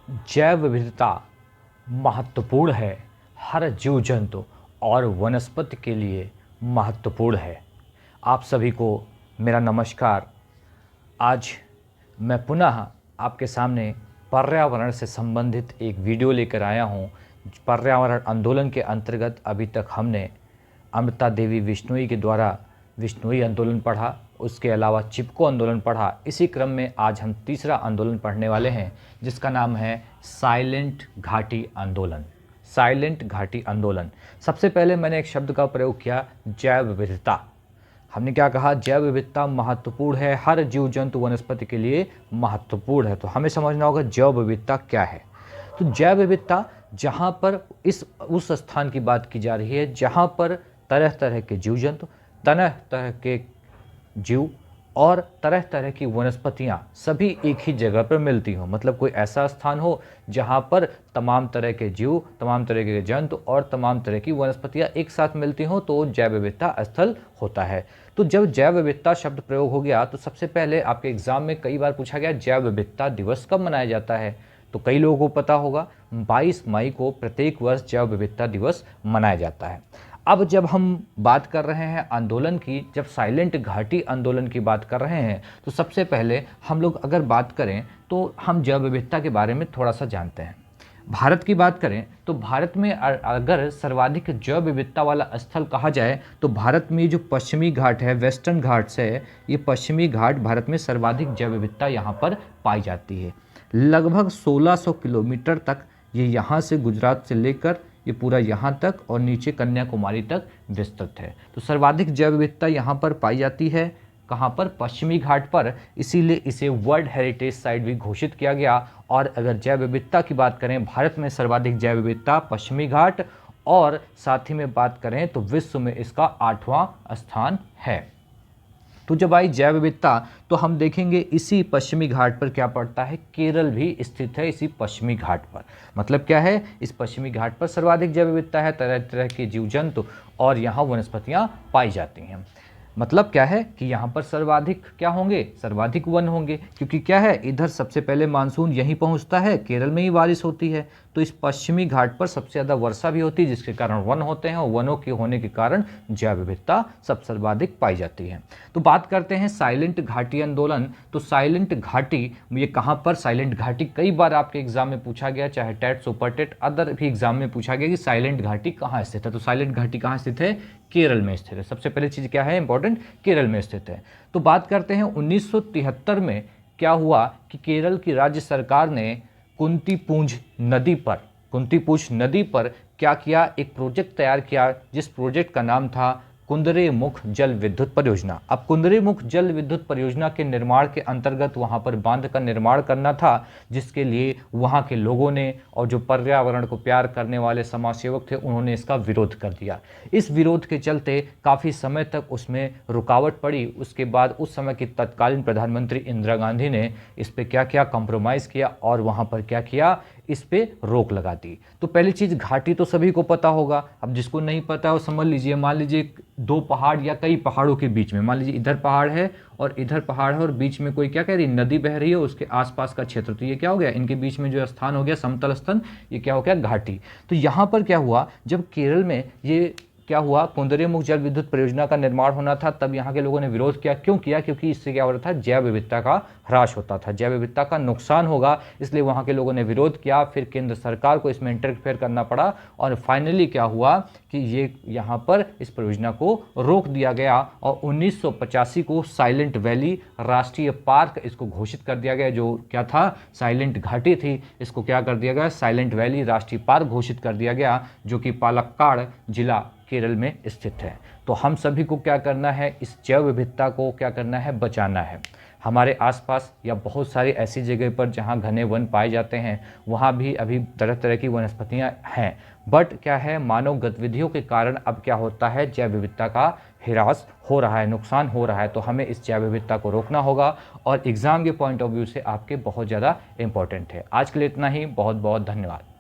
जैव विविधता महत्वपूर्ण है, हर जीव जंतु और वनस्पति के लिए महत्वपूर्ण है। आप सभी को मेरा नमस्कार। आज मैं पुनः आपके सामने पर्यावरण से संबंधित एक वीडियो लेकर आया हूँ। पर्यावरण आंदोलन के अंतर्गत अभी तक हमने अमृता देवी बिश्नोई के द्वारा बिश्नोई आंदोलन पढ़ा, उसके अलावा चिपको आंदोलन पढ़ा। इसी क्रम में आज हम तीसरा आंदोलन पढ़ने वाले हैं जिसका नाम है साइलेंट घाटी आंदोलन। साइलेंट घाटी आंदोलन। सबसे पहले मैंने एक शब्द का प्रयोग किया, जैव विविधता। हमने क्या कहा? जैव विविधता महत्वपूर्ण है, हर जीव जंतु वनस्पति के लिए महत्वपूर्ण है। तो हमें समझना होगा जैव विविधता क्या है। तो जैव विविधता जहाँ पर उस स्थान की बात की जा रही है जहाँ पर तरह तरह के जीव जंतु, तरह तरह के जीव और तरह तरह की वनस्पतियाँ सभी एक ही जगह पर मिलती हों। मतलब कोई ऐसा स्थान हो जहाँ पर तमाम तरह के जीव, तमाम तरह के जंतु और तमाम तरह की वनस्पतियाँ एक साथ मिलती हों तो जैव विविधता स्थल होता है। तो जब जैव विविधता शब्द प्रयोग हो गया तो सबसे पहले आपके एग्जाम में कई बार पूछा गया जैव विविधता दिवस कब मनाया जाता है। तो कई लोगों को पता होगा 22 मई को प्रत्येक वर्ष जैव विविधता दिवस मनाया जाता है। अब जब हम बात कर रहे हैं आंदोलन की, जब साइलेंट घाटी आंदोलन की बात कर रहे हैं तो सबसे पहले हम लोग अगर बात करें तो हम जैव विविधता के बारे में थोड़ा सा जानते हैं। भारत की बात करें तो भारत में अगर सर्वाधिक जैव विविधता वाला स्थल कहा जाए तो भारत में जो पश्चिमी घाट है, वेस्टर्न घाट्स है, ये पश्चिमी घाट भारत में सर्वाधिक जैव विविधता यहाँ पर पाई जाती है। लगभग 1600 किलोमीटर तक ये यहाँ से गुजरात से लेकर ये पूरा यहाँ तक और नीचे कन्याकुमारी तक विस्तृत है। तो सर्वाधिक जैव विविधता यहाँ पर पाई जाती है। कहाँ पर? पश्चिमी घाट पर। इसीलिए इसे वर्ल्ड हेरिटेज साइट भी घोषित किया गया। और अगर जैव विविधता की बात करें, भारत में सर्वाधिक जैव विविधता पश्चिमी घाट और साथ ही में बात करें तो विश्व में इसका 8वां स्थान है। तो जब आई जैव विविधता तो हम देखेंगे इसी पश्चिमी घाट पर क्या पड़ता है, केरल भी स्थित है इसी पश्चिमी घाट पर। मतलब क्या है, इस पश्चिमी घाट पर सर्वाधिक जैव विविधता है, तरह तरह के जीव जंतु और यहाँ वनस्पतियाँ पाई जाती हैं। मतलब क्या है कि यहाँ पर सर्वाधिक क्या होंगे, सर्वाधिक वन होंगे। क्योंकि क्या है, इधर सबसे पहले मानसून यहीं पहुँचता है, केरल में ही बारिश होती है। तो इस पश्चिमी घाट पर सबसे ज़्यादा वर्षा भी होती है जिसके कारण वन होते हैं और वनों के होने के कारण जैव विविधता सब सर्वाधिक पाई जाती है। तो बात करते हैं साइलेंट घाटी आंदोलन। तो साइलेंट घाटी ये कहाँ पर? साइलेंट घाटी कई बार आपके एग्जाम में पूछा गया, चाहे टेट, सुपर टेट, अदर भी एग्जाम में पूछा गया कि साइलेंट घाटी कहाँ स्थित है। तो साइलेंट घाटी कहाँ स्थित है? केरल में स्थित है। सबसे पहले चीज़ क्या है इंपॉर्टेंट, केरल में स्थित है। तो बात करते हैं 1973 में क्या हुआ कि केरल की राज्य सरकार ने कुंतीपुंज नदी पर क्या किया, एक प्रोजेक्ट तैयार किया जिस प्रोजेक्ट का नाम था कुंदरेमुख जल विद्युत परियोजना। अब कुंदरेमुख जल विद्युत परियोजना के निर्माण के अंतर्गत वहां पर बांध का निर्माण करना था, जिसके लिए वहां के लोगों ने और जो पर्यावरण को प्यार करने वाले समाजसेवक थे उन्होंने इसका विरोध कर दिया। इस विरोध के चलते काफ़ी समय तक उसमें रुकावट पड़ी। उसके बाद उस समय की तत्कालीन प्रधानमंत्री इंदिरा गांधी ने इस पर क्या किया, कॉम्प्रोमाइज़ किया और वहाँ पर क्या किया, इस पे रोक लगा दी। तो पहली चीज़, घाटी तो सभी को पता होगा। अब जिसको नहीं पता है वो समझ लीजिए, मान लीजिए दो पहाड़ या कई पहाड़ों के बीच में, मान लीजिए इधर पहाड़ है और इधर पहाड़ है और बीच में कोई क्या कह रही, नदी बह रही है, उसके आसपास का क्षेत्र। तो ये क्या हो गया, इनके बीच में जो स्थान हो गया समतल स्थान, ये क्या हो गया, घाटी। तो यहाँ पर क्या हुआ, जब केरल में ये क्या हुआ, कुंदरेमुख जल विद्युत परियोजना का निर्माण होना था, तब यहाँ के लोगों ने विरोध किया। क्यों किया? क्योंकि इससे क्या हो रहा था, जैव विविधता का ह्रास होता था, जैव विविधता का नुकसान होगा, इसलिए वहाँ के लोगों ने विरोध किया। फिर केंद्र सरकार को इसमें इंटरफेयर करना पड़ा और फाइनली क्या हुआ कि ये यहाँ पर इस परियोजना को रोक दिया गया और 1985 को साइलेंट वैली राष्ट्रीय पार्क इसको घोषित कर दिया गया। जो क्या था, साइलेंट घाटी थी, इसको क्या कर दिया गया, साइलेंट वैली राष्ट्रीय पार्क घोषित कर दिया गया, जो कि पालक्काड़ जिला केरल में स्थित है। तो हम सभी को क्या करना है, इस जैव विविधता को क्या करना है, बचाना है। हमारे आसपास या बहुत सारी ऐसी जगह पर जहाँ घने वन पाए जाते हैं वहाँ भी अभी तरह तरह की वनस्पतियाँ हैं, बट क्या है, मानव गतिविधियों के कारण अब क्या होता है, जैव विविधता का ह्रास हो रहा है, नुकसान हो रहा है। तो हमें इस जैव विविधता को रोकना होगा और एग्ज़ाम के पॉइंट ऑफ व्यू से आपके बहुत ज़्यादा इंपॉर्टेंट है। आज के लिए इतना ही, बहुत बहुत धन्यवाद।